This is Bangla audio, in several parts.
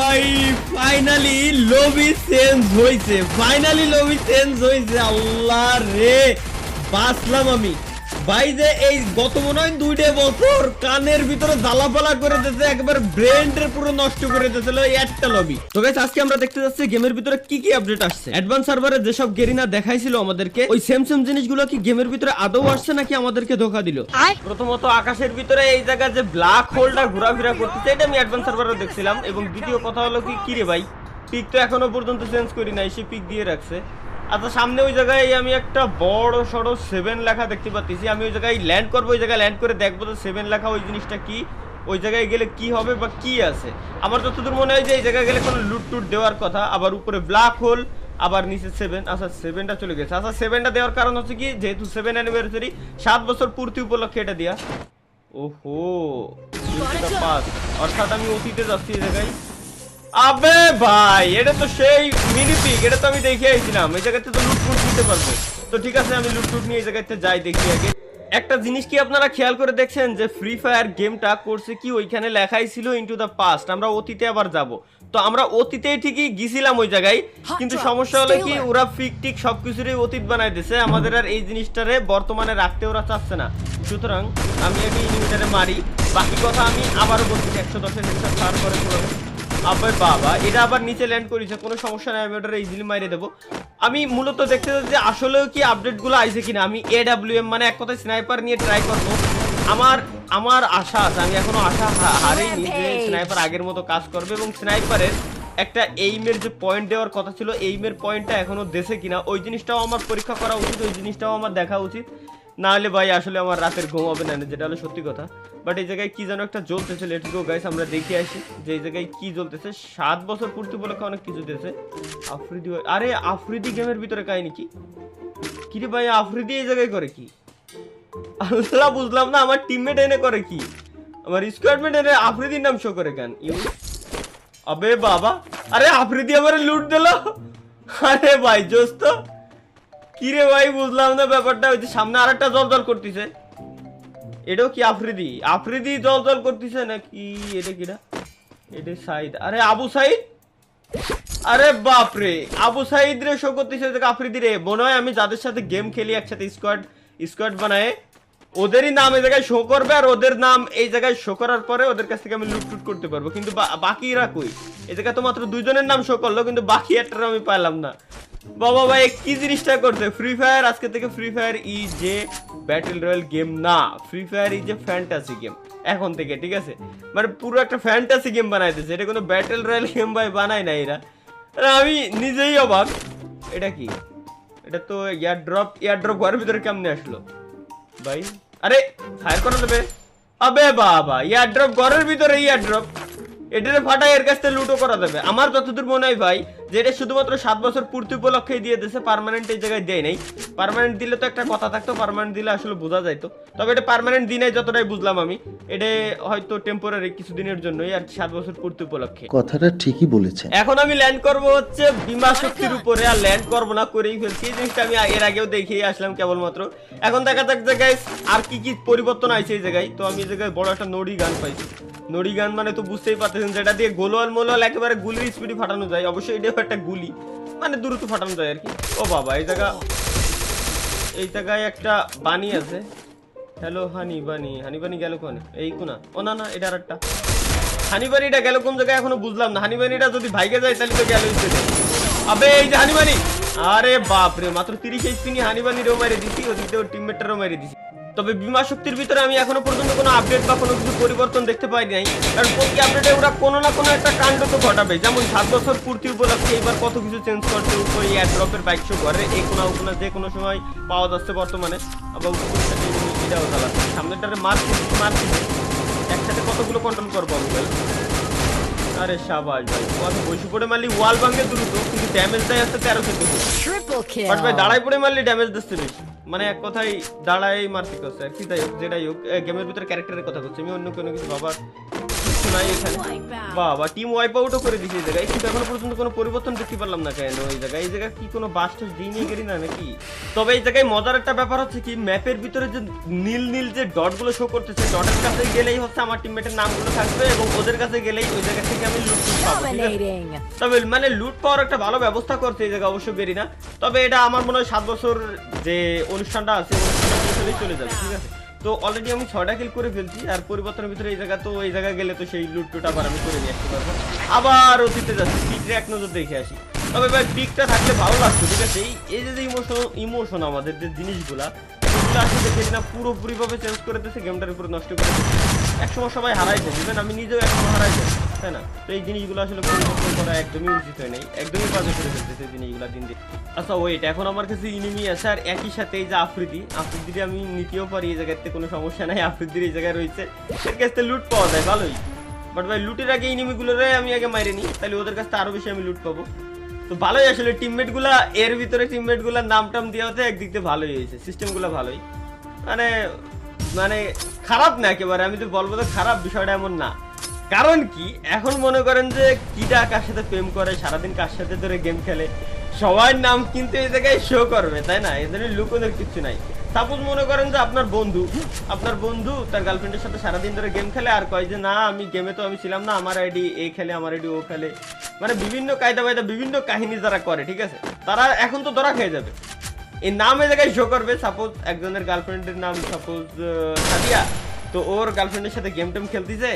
ভাই ফাইনালি লবি চেঞ্জ হয়েছে আল্লাহ রে বাঁচলাম আমি ভাই যে এই গত মনে হয় 2 বছর কানের ভিতরে জ্বালাপালা করে দিয়েছে একবার ব্রেনটা পুরো নষ্ট করে দিয়েছিল এই একটা লবি। তো গাইস আজকে আমরা দেখতে যাচ্ছি গেমের ভিতরে কি কি আপডেট আসছে। অ্যাডভান্স সার্ভারে যেসব গেরিনা দেখাইছিল আমাদেরকে ওই সেম জিনিসগুলো কি গেমের ভিতরে আদৌ আসছে নাকি আমাদেরকে ধোঁকা দিল। প্রথমত আকাশের ভিতরে এই জায়গায় যে ব্ল্যাক হোলটা ঘোরাফেরা করতেছে এটা আমি অ্যাডভান্স সার্ভারে দেখছিলাম। এবং দ্বিতীয় কথা হলো কি রে ভাই পিক তো এখনো পর্যন্ত চেঞ্জ করি নাই, সে পিক দিয়ে রাখছে। আচ্ছা সামনে ওই জায়গায় আমি একটা বড় সড়ো 7 লেখা দেখতে পাচ্ছি, আমি ওই জায়গায় ল্যান্ড করবো, ওই জায়গায় ল্যান্ড করে দেখবো যে 7 লেখা ওই জিনিসটা কি, ওই জায়গায় গেলে কি হবে বা কি আছে। আমার যতদূর মনে হয় যে এই জায়গায় গেলে কোনো লুট টুট দেওয়ার কথা, আবার উপরে ব্ল্যাক হোল আবার নিচে 7। আচ্ছা 7টা চলে গেছে। আচ্ছা 7টা দেওয়ার কারণ হচ্ছে কি যেহেতু 7 অ্যানিভার্সারি 7 বছর পূর্তি উপলক্ষে এটা দেয়া। ওহো অর্থাৎ আমি অতীতে যাচ্ছি এই জায়গায়। আবে ভাই এটা তো সেই মিনি পিক, এটা তো আমি দেখে আইছিলাম এই জায়গাতে তো লুট ফুট নিতে পারবো। তো ঠিক আছে আমি লুট ফুট নিয়ে এই জায়গাতে যাই দেখি আগে। একটা জিনিস কি আপনারা খেয়াল করে দেখছেন যে ফ্রি ফায়ার গেমটা করছে কি ওইখানে লেখাই ছিল ইনটু দ্য পাস্ট, আমরা অতীতে আবার যাব। তো আমরা অতীতেই ঠিকই গিয়েছিলাম ওই জায়গায়, কিন্তু সমস্যা হলো কি ওরা পিক টিক সবকিছুরই অতীত বানাই দিছে, আমাদের আর এই জিনিসটারে বর্তমানে রাখতে ওরা চাচ্ছে না। সুতরাং আমি আগে ইনহিবিটরে মারি, বাকি কথা আমি আবারও বলছি 110-এর হেডশট পার করে পুরো। আবার বাবা এটা আবার নিচে ল্যান্ড করেছে, কোনো সমস্যা নাই, আমি ওটা ইজিলি মাইরে দেবো। আমি মূলত দেখতে চাই যে আসলেও কি আপডেটগুলো আইছে কিনা। আমি AWM মানে এক কথায় স্নাইপার নিয়ে ট্রাই করবো। আমার আশা আছে, আমি এখনো আশা হারিনি যে স্নাইপার আগের মতো কাজ করবে এবং স্নাইপারের একটা এইমের যে পয়েন্ট দেওয়ার কথা ছিল এইমের পয়েন্টটা এখনো দেশে কিনা ওই জিনিসটাও আমার পরীক্ষা করা উচিত, ওই জিনিসটাও আমার দেখা উচিত। না হলে ভাই আসলে আমার রাতের ঘুম হবে না, যেটা হলো সত্যি কথা। বাট এই জায়গায় কি যেন একটা জ্বলতেছে, লেটস গো গাইস আমরা দেখে আসি যে এই জায়গায় কি জ্বলতেছে। 7 বছর পূর্তি উপলক্ষে অনেক কিছু দিয়েছে। আফ্রিদি, আরে আফ্রিদি গেমের ভিতরে কাহিনী কি রে ভাই আফ্রিদি এই জায়গায় করে কি আল্লাহ বুঝলাম না। আমার টিমমেট এনে করে কি, আমার স্কোয়াডমেট এনে আফ্রিদির নাম শো করে কেন ইউ। আবে বাবা আরে আফ্রিদি আমার লুট দিল, আরে ভাই জোস তো কি রে ভাই বুঝলাম না ব্যাপারটা। ওই যে সামনে আরেকটা জল করতেছে, এটাও কি আফ্রিদি জল করতেছে নাকি? এটা কিনা এটা সাইদ, আরে আবু সাইদ, আরে বাপরে আবু সাইদ রে শো করতেছে আফ্রিদি রে। মনে হয় আমি যাদের সাথে গেম খেলি একসাথে স্কোয়াড বানায় ওদেরই নাম এই জায়গায় শো করবে, আর ওদের নাম এই জায়গায় শো করার পরে ওদের কাছ থেকে আমি লুট করতে পারবো। কিন্তু বাকিরা কই? এই জায়গায় তো মাত্র 2 জনের নাম শো করলো, কিন্তু বাকি একটার আমি পাইলাম না। বাবা ভাই কি জিনিসটা করছে ফ্রি ফায়ার। আজকে থেকে Free Fire is a battle royale game না, Free Fire is a fantasy game এখন থেকে, ঠিক আছে? মানে পুরো একটা ফ্যান্টাসি গেম বানাই দিয়েছে, এটা কোনো ব্যাটল রয়্যাল গেম ভাই বানায় না এরা। আমি নিজেই অবাক। এটা কি? এটা তো এয়ারড্রপ ঘরের ভিতরে কেমনে আসলো ভাই? আরে ফায়ার করা দেবে? আবে বাবা এয়ারড্রপ ঘরের ভিতরে, এয়ারড্রপ এটারে ফাটাই এর কাছ থেকে লুটও করা যাবে। আমার যতদূর মনে হয় ভাই যে এটা শুধুমাত্র 7 বছর পূর্তি উপলক্ষেই দিয়ে দিয়েছে, পার্মানেন্ট এই জায়গায় দেয় নাই। পার্মানেন্ট দিলে তো একটা কথা থাকতো, পার্মানেন্ট দিলে আসলে বোঝা যাইতো। তবে এটা পার্মানেন্ট দিই নাই যতটাই বুঝলাম আমি, এটা হয়তো টেম্পোরারি কিছুদিনের জন্যই, আর 7 বছর পূর্তি উপলক্ষে। কথাটা ঠিকই বলেছেন। এখন আমি ল্যান্ড করব হচ্ছে বিমা শক্তির উপরে, আর ল্যান্ড করবো না করেই ফেলছি। এই জিনিসটা আমি এর আগেও দেখিয়ে আসলাম কেবলমাত্র। এখন দেখা যাক যে গাইস আর কি পরিবর্তন আছে এই জায়গায়। তো আমি এই জায়গায় বড় একটা নড়ি গান পাইছি। নড়ি গান মানে তো বুঝতেই পারতেছেন যেটা দিয়ে গোলওয়াল মোলওয়াল একেবারে গুলির স্পিডে ফাটানো যায়। অবশ্যই এটাও একটা গুলি, মানে দ্রুত ফাটানো যায় আর কি। ও বাবা এই জায়গায় একটা বানি আছে। হ্যালো হানি বানি গেল কোনে? এই কোনা? ও না এটা আর একটা হানিবানিটা গেল কোন জায়গায় এখনো বুঝলাম না। হানিবানিটা যদি ভাইগে যায় তাহলে তো গেল। আবে এই যে হানিবানি, আরে বাপরে মাত্র 30 HP নিয়ে হানিবানিরও মেরে দিছি, ওদিকে ওর টিমমেটটারও মেরে দিছি। তবে বিমা শক্তির ভিতরে আমি এখনো পর্যন্ত কোনো আপডেট বা কোনো কিছু পরিবর্তন দেখতে পাই নাই, কারণ প্রতি আপডেটে ওরা কোনো না কোনো একটা কাণ্ড তো ঘটাবে। যেমন 7 বছর পূর্তি উপলক্ষে এবার কত কিছু চেঞ্জ করছে। উপরে এয়ারড্রপের বাইক শো করে এই কোনা যে কোনো সময় পাওয়া যাচ্ছে বর্তমানে। আবার এটাও চালাচ্ছে সামনেটারে মারছি একসাথে কতগুলো কন্ট্রোল করবো আমি ভাই। আরে শাবাশ ভাই, কথা বসে পড়ে মারলি ওয়াল ভাঙে দ্রুত, কিন্তু ড্যামেজ দেয় হচ্ছে 1300। বাট ভাই দাঁড়াই পড়ে মারলি ড্যামেজ দিচ্ছে বেশি, মানে এক কথাই দাঁড়াই মারতে করছে আর কি। যাই হোক যেটাই হোক গেমের ভিতরে ক্যারেক্টারের কথা বলছি আমি, অন্য কোনো কিছু বাবার কিছু নাই এখানে। বাবা টিম ওয়াইপ আউটও করে দিয়েছে এই জায়গায়, কিন্তু এখনো পর্যন্ত কোনো পরিবর্তন দেখতে পারলাম না কেন এই জায়গায়। এই জায়গায় কি কোনো বাস টাস দিয়ে নিয়ে গেলি না নাকি? তবে এই জায়গায় মজার একটা ব্যাপার হচ্ছে কি, ম্যাপের ভিতরে যে নীল নীল যে ডটগুলো শো করতেছে, ডটের কাছে গেলেই হচ্ছে আমার টিমমেটের নামগুলো থাকবে এবং ওদের কাছে গেলেই ওই জায়গা থেকে আমি লুট পাবো, ঠিক আছে? তবে মানে লুট পাওয়ার একটা ভালো ব্যবস্থা করছে এই জায়গায়, অবশ্য বেরি না। তবে এটা আমার মনে হয় 7 বছর যে অনুষ্ঠানটা আছে অনুষ্ঠানটা চলে যাবে, ঠিক আছে? তো অলরেডি আমি 6টা কিল করে ফেলছি, আর পরিবর্তনের ভিতরে এই জায়গা, তো এই জায়গা গেলে তো সেই লুট টুট আবার আমি করে নিয়ে আসতে পারবো। আবার অতীতে যাচ্ছি, পিকটা এক নজর দেখে আসি। তবে ভাই পিকটা থাকলে ভালো লাগতো, ঠিক আছে? এই যে ইমোশন আমাদের যে জিনিসগুলা, এগুলো আসলে দেখি না পুরোপুরি ভাবে চেঞ্জ করে দিচ্ছে, গেমটার উপরে নষ্ট করে দিচ্ছে। একসময় সবাই হারাইছে, বুঝলেন, আমি নিজেও একসময় হারাইছে, তাই না? তো এই জিনিসগুলো আসলে পরিবর্তন করা একদমই উচিত হয় নাই, একদমই বাজে করে ফেলতেছে এই জিনিসগুলো দিন দিন। আচ্ছা ওয়েট, এখন আমার কাছে ইনিমি আছে, আর একই সাথে এই যে আফ্রিদি আমি নিতেও পারি এই জায়গাতে, কোনো সমস্যা নাই। আফ্রিদির এই জায়গায় রয়েছে, এর কাছ থেকে লুট পাওয়া যায় ভালোই। বাট ভাই লুটের আগে ইনিমিগুলোরে আমি আগে মাইরে নিই, তাহলে ওদের কাছ থেকে আরো বেশি আমি লুট পাবো। তো ভালোই আসলে টিমমেট গুলা, এর ভিতরে টিমমেট গুলার নাম টাম দেওয়া হতে একদিক দিয়ে ভালোই হয়েছে, সিস্টেম গুলা ভালোই, মানে মানে খারাপ না একেবারে, আমি তো বলবো তো খারাপ, বিষয়টা এমন না। কারণ কি, এখন মনে করেন যে কিটা কার সাথে প্রেম করে, সারাদিন কার সাথে ধরে গেম খেলে, সবার নাম কিন্তু এই জায়গায় শো করবে, তাই না? এদের লুকোনোর কিছু নাই। সাপোজ মনে করেন যে আপনার বন্ধু তার গার্লফ্রেন্ডের সাথে সারাদিন ধরে গেম খেলে, আর কয় যে না আমি গেমে তো আমি ছিলাম না, আমার আইডি এই খেলে, আমার আইডি ও খেলে, মানে বিভিন্ন কায়দা বায়দা বিভিন্ন কাহিনী যারা করে, ঠিক আছে? তারা এখন তো ধরা খেয়ে যাবে, এই নাম এই জায়গায় শো করবে। সাপোজ একজনের গার্লফ্রেন্ডের নাম সাপোজ সাদিয়া, তো ওর গার্লফ্রেন্ডের সাথে গেম টেম খেলতেছে,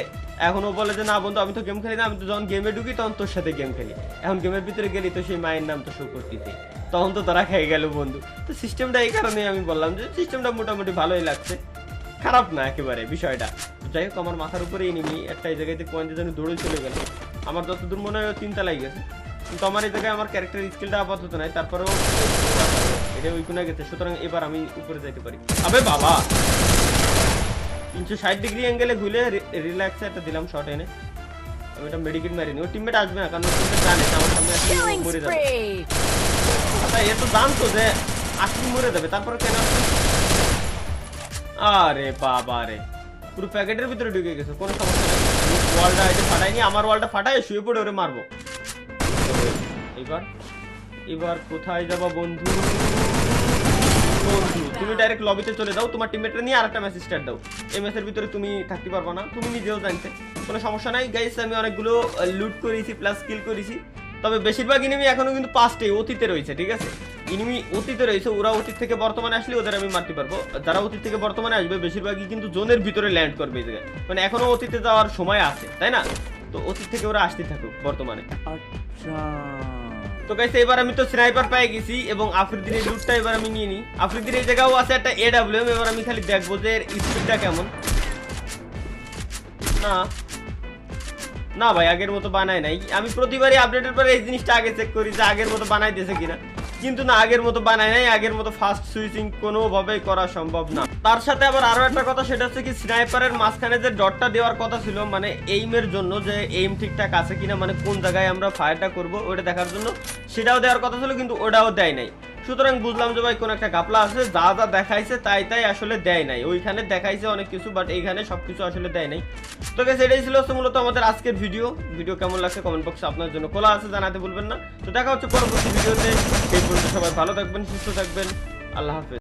এখন ও বলে যে না বন্ধু আমি তো গেম খেলি না, আমি তো যখন গেমে ঢুকি তখন তোর সাথে গেম খেলি, এখন গেমের ভিতরে গেলি তো সেই মায়ের নাম তো শো করতেছে, তখন তো তারা খেয়ে গেল বন্ধু। তো সিস্টেমটা এই কারণে আমি বললাম যে সিস্টেমটা মোটামুটি ভালোই লাগছে, খারাপ না একেবারে বিষয়টা। যাই হোক, আমার মাথার উপরে এনিমি একটা এই জায়গাতে পয়েন্টে যেন দৌড়ে চলে গেল, আমার যতদূর মনে হয় চিন্তা লাগে গেছে, কিন্তু আমার এই জায়গায় আমার ক্যারেক্টার স্কিলটা আপাতত নাই, তারপরেও এটা ওই কোণে গেছে, সুতরাং এবার আমি উপরে যাইতে পারি। আবে বাবা 360 ডিগ্রি অ্যাঙ্গেলে ঘুরে রিল্যাক্সে একটা দিলাম শট এনে, আমি এটা মেডিকেট মারিনি, ও টিমমেট আসবে না, কারণ টিমমেট জানে আমার সামনে আসলে মরে যাবে। আচ্ছা এ তো জানতো যে আসলে মরে যাবে, তারপরে কেন? আরে বাবা রে, পুরো প্যাকেটের ভিতরে ঢুকে গেছে, কোনো সমস্যা নেই, ওয়ালটা এটা ফাটাইনি, আমার ওয়ালটা ফাটাই শুয়ে পড়ে ওরে মারবো। এবার কোথায় যাবা বন্ধু? তুমি ডাইরেক্ট লবিতে চলে যাও, তোমার টিমমেটরা নিয়ে আরেকটা ম্যাচ স্টার্ট দাও। এই ম্যাচের ভিতরে তুমি থাকতে পারবে না, তুমি নিজেও জানতে, কোনো সমস্যা নাই গাইস। আমি অনেকগুলো লুট করেছি প্লাস কিল করেছি, তবে বেশিরভাগ এনিমি এখনো কিন্তু পাস্টে অতীতে রয়েছে, ঠিক আছে? এনিমি অতীতে রয়েছে, ওরা অতীত থেকে বর্তমানে আসলে ওদের আমি মারতে পারবো। যারা অতীত থেকে বর্তমানে আসবে বেশিরভাগই কিন্তু জোনের ভিতরে ল্যান্ড করবে এই জায়গায়, মানে এখনো অতীতে যাওয়ার সময় আছে, তাই না? তো অতীত থেকে ওরা আসতে থাকুক বর্তমানে। তো গাইস এবার আমি তো স্নাইপার পেয়ে গেছি এবং আফ্রিদির এই লুটটা এবার আমি নিয়ে নিই। আফ্রিদির এই জায়গাও আছে একটা AWM, এবার আমি খালি দেখবো যে এর স্পিডটা কেমন। না না ভাই আগের মতো বানায় নাই, আমি প্রতিবারই আপডেটের পরে এই জিনিসটা আগে চেক করি যে আগের মতো বানাই দিয়েছে কিনা, কিন্তু না আগের মতো বানায় নাই, আগের মতো ফাস্ট সুইচিং কোনোভাবেই করা সম্ভব না। তার সাথে আবার আরো একটা কথা, সেটা হচ্ছে কি স্নাইপারের মাঝখানে যে ডটটা দেওয়ার কথা ছিল, মানে এইমের জন্য, যে এইম ঠিকঠাক আছে কিনা, মানে কোন জায়গায় আমরা ফায়ারটা করবো ওটা দেখার জন্য, সেটাও দেওয়ার কথা ছিল, কিন্তু ওটাও দেয় নাই। সুতরাং বুঝলাম যে ভাই কোন একটা গাপলা আছে, যা যা দেখাইছে তাই আসলে দেয় নাই, ওইখানে দেখাইছে অনেক কিছু বাট এইখানে সবকিছু আসলে দেয় নাই। তো গাইস এটাই ছিল মূলত আমাদের আজকের ভিডিও কেমন লাগছে কমেন্ট বক্সে আপনার জন্য খোলা আছে, জানাতে ভুলবেন না। তো দেখা হচ্ছে পরবর্তী ভিডিওতে, সেই পর্যন্ত সবাই ভালো থাকবেন, সুস্থ থাকবেন, আল্লাহ হাফেজ।